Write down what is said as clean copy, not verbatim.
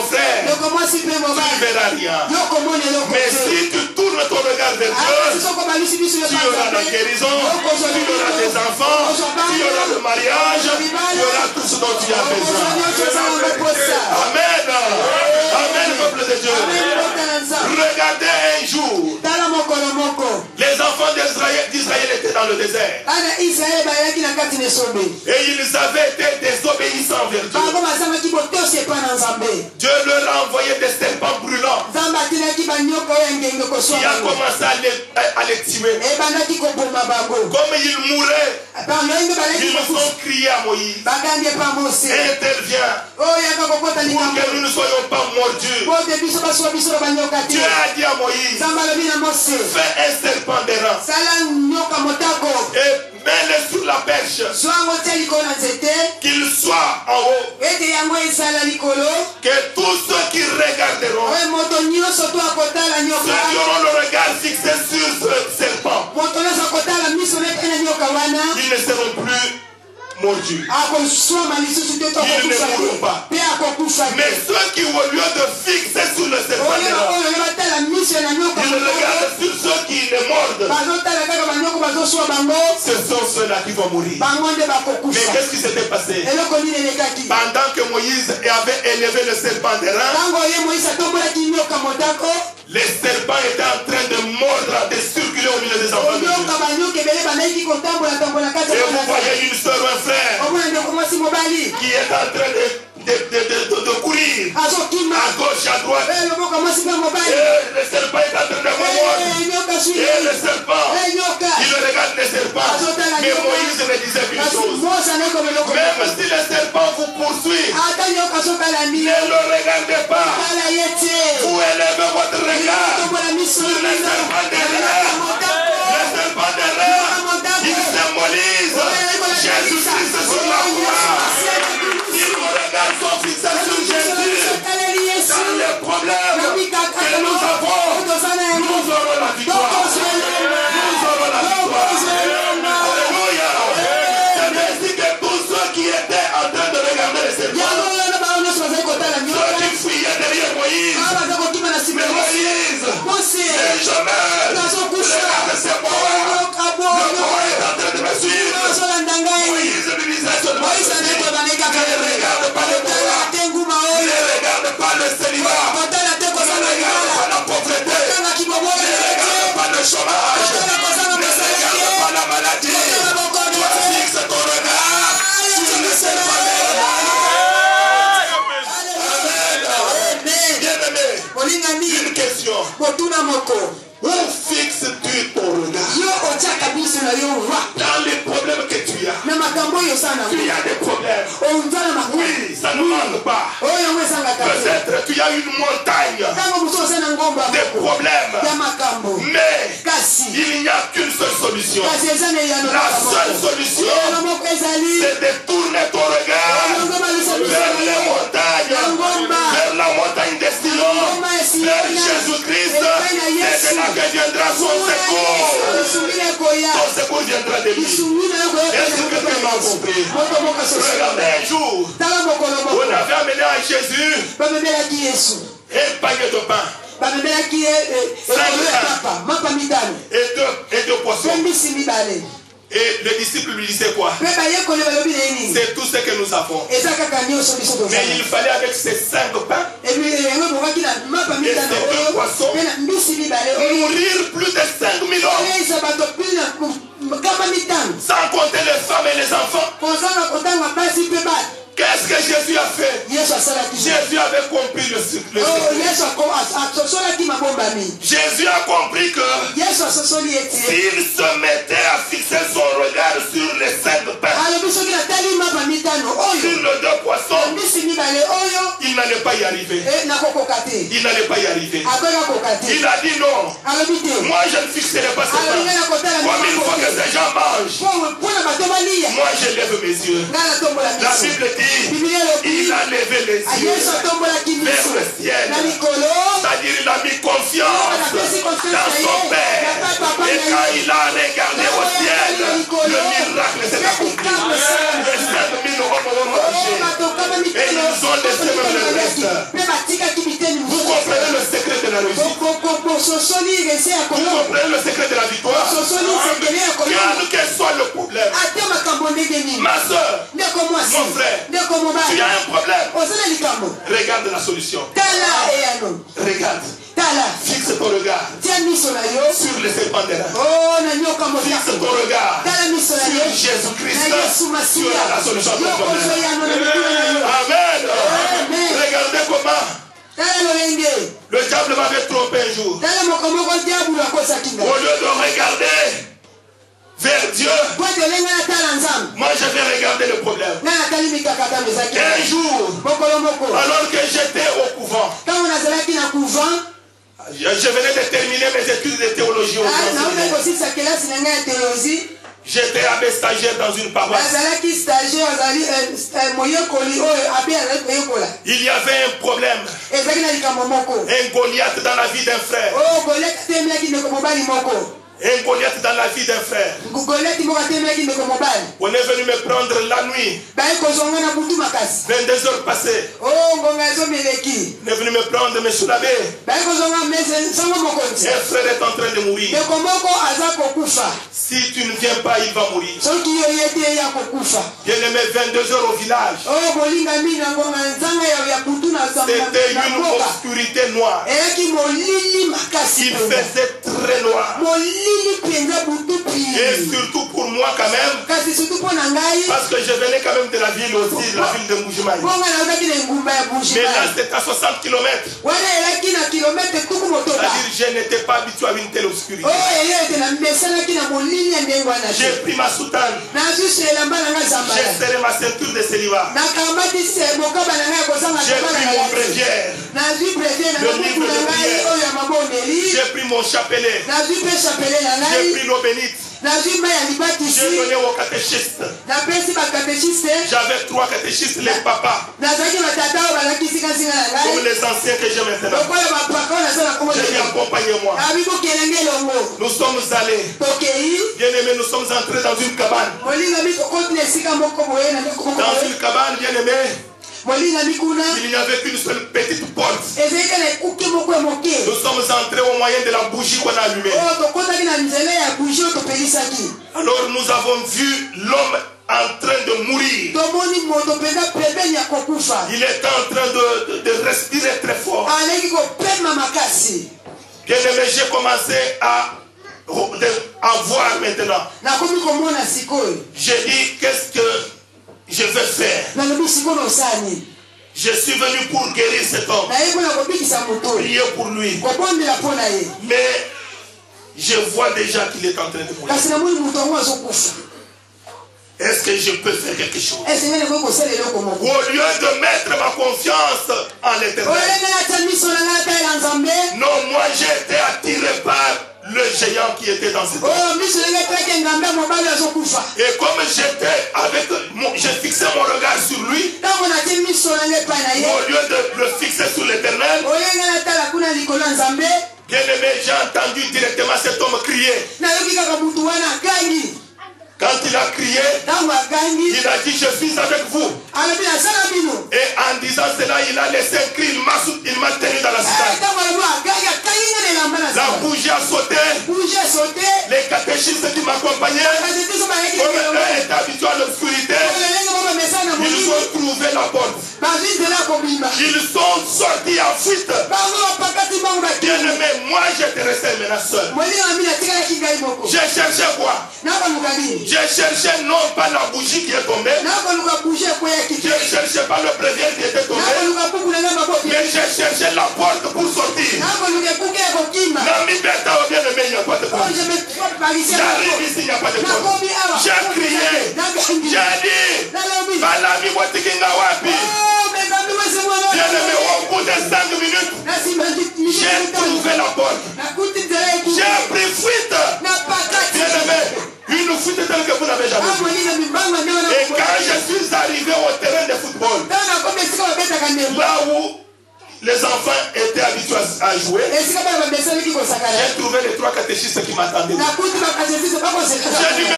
mon frère, tu ne verras rien. Mais si tu tournes ton regard vers Dieu, tu auras la guérison, tu auras des enfants, tu auras le mariage, tu auras tout ce dont tu as besoin. Amen. Amen, peuple de Dieu. Regardez un jour, les enfants d'Israël étaient dans le désert. Et ils avaient été désobéissants vers Dieu. Dieu leur a envoyé des serpents brûlants qui a commencé à les tuer. Comme ils mouraient, ils me sont criés à Moïse: interviens pour que nous ne soyons pas mordus. Dieu a dit à Moïse: fais un serpent d'airain et mets-le sur la perche, qu'il soit en haut, que tous ceux qui regarderont, ceux qui auront le regard fixé sur ce serpent, ils ne seront plus mordus. Ils ne mourront pas. Mais ceux qui, au lieu de fixer sur le serpent, ils regardent sur ceux qui les mordent, ce sont ceux-là qui vont mourir. Mais qu'est-ce qui s'était passé? Pendant que Moïse avait élevé le serpent d'airain, les serpents étaient en train de mordre, de circuler au milieu des enfants de Dieu. Et vous voyez une soeur ou un frère qui est en train de courir à gauche, à droite. Et le serpent est en train de mordre. Et le serpent, il regarde le serpent. Mais Moïse me disait une chose: même si le serpent vous poursuit, ne le regardez pas. Vous élevez votre regard sur le serpent d'airain. Le serpent d'airain, il symbolise Jésus-Christ sur la croix. Si vos regards sont fixés sur Jésus, dans les problèmes que nous avons, nous aurons la victoire. Nous aurons la victoire. Alléluia. C'est ainsi que tous ceux qui étaient en train de regarder les serpents, ceux qui fuyaient derrière Moïse, mais Moïse, Benjamin, regarde ces bois. Le bois est en train de me suivre. Moïse lui disait seulement ceci: ne regarde pas le bois, ne regarde pas le célibat, ne regarde pas la pauvreté, ne regarde pas le chômage, ne regarde pas la maladie. Toi, fixe ton regard sur le serpent d'airain. Bien-aimé, une question: où fixes-tu ton regard? Dans les problèmes que tu as. Tu as des problèmes. Oui, ça ne manque pas. Peut-être tu as une montagne de problèmes. Mais il n'y a qu'une seule solution. La seule solution, c'est de tourner ton regard vers les montagnes, vers la montagne des Sion, vers Jésus-Christ. C'est de là que viendra son secours. Ton secours viendra de lui. Est-ce que tu m'as compris? Regardez un jour, on avait amené à Jésus un panier de pain, 5 pains et deux poissons. Et le disciple lui disait quoi? C'est tout ce que nous avons. Mais il fallait avec ces 5 pains et ces 2 poissons nourrir plus de 5000 hommes. Sans compter les femmes et les enfants. Qu'est-ce que Jésus a fait? Jésus avait compris le secret. Jésus a compris que s'il se mettait à fixer son regard sur les 5 pains, sur les 2 poissons, il n'allait pas y arriver. Il n'allait pas y arriver. Il a dit non. Moi je ne fixerai pas ces pains. Comme il faut que ces gens mangent, moi je lève mes yeux. La Bible dit: il a a levé les yeux vers le ciel. C'est-à-dire il a mis confiance dans son Père. Et quand il a regardé au ciel, le miracle s'est accompli. Les 5000 hommes ont mangé. Et ils ont laissé même le reste. Vous comprenez le secret de la réussite? Vous comprenez le secret de la victoire? Quel que soit le problème, ma soeur, mon frère, tu as un problème. Regarde la solution. Regarde. Fixe ton regard sur les serpents des reins. Fixe ton regard sur Jésus-Christ. Tu auras la solution à ton problème. Amen. Regardez comment le diable m'avait trompé un jour. Au lieu de regarder vers Dieu, moi je vais regarder le problème. Un jour, alors que j'étais au couvent, je venais de terminer mes études de théologie au j'étais abbé stagiaire dans une paroisse. Il y avait un problème. Un Goliath dans la vie d'un frère. Un Goliath dans la vie d'un frère. On est venu me prendre la nuit. 22 heures passées. On est venu me prendre, me soulager. Un frère est en train de mourir. Si tu ne viens pas, il va mourir. Bien aimé, 22 heures au village. C'était une obscurité noire. Il faisait très noir. Et surtout pour moi quand même, parce que je venais quand même de la ville aussi, la ville de Mbujimayi. Mais là c'était à 60 km. C'est-à-dire je n'étais pas habitué à une telle obscurité. J'ai pris ma soutane. J'ai serré ma ceinture de célibat. J'ai pris mon bréviaire. Le livre de prière. J'ai pris mon chapelet. J'ai pris l'eau bénite. J'ai donné au catéchiste. J'avais 3 catéchistes, les papas. Comme les anciens que j'ai maintenant. J'ai dit accompagnez-moi. Nous sommes allés. Bien aimé, nous sommes entrés dans une cabane. Dans une cabane, bien aimé. Il n'y avait qu'une seule petite porte. Nous sommes entrés au moyen de la bougie qu'on a allumée. Alors nous avons vu l'homme en train de mourir. Il était en train de respirer très fort. Bien aimé, j'ai commencé à voir maintenant. J'ai dit, qu'est-ce que je vais faire? Je suis venu pour guérir cet homme. Prier pour lui. Mais je vois déjà qu'il est en train de mourir. Est-ce que je peux faire quelque chose? Au lieu de mettre ma confiance en l'Éternel. Non, moi j'ai été attiré par le géant qui était dans cette homme. Et comme j'étais avec, j'ai fixé mon regard sur lui, au lieu de le fixer sur l'Éternel, bien aimé, j'ai entendu directement cet homme crier. Quand il a crié, il a dit, je suis avec vous. Et en disant cela, il a laissé un cri, il m'a tenu dans la citade. La bougie a sauté. Les catéchistes qui m'accompagnaient, comme eux étaient habitués à l'obscurité, ils ont trouvé la porte. Ils sont sortis en fuite. Bien aimé, moi j'étais resté maintenant seul. J'ai cherché quoi? J'ai cherché non pas la bougie qui est tombée. J'ai cherché pas le bréviaire qui était tombé. Mais j'ai cherché la porte pour sortir. L'ami Beta au bien aimé, il n'y a pas de porte. J'arrive ici, il n'y a pas de porte. J'ai crié. J'ai dit, Balami Watikinga Wapi. Bien aimé, au bout de 5 minutes, j'ai trouvé la porte. J'ai pris fuite. Bien aimé, une fuite telle que vous n'avez jamais vue. Et quand je suis arrivé au terrain de football, Là où les enfants étaient habitués à jouer, j'ai trouvé les 3 catéchistes qui m'attendaient. J'ai dit,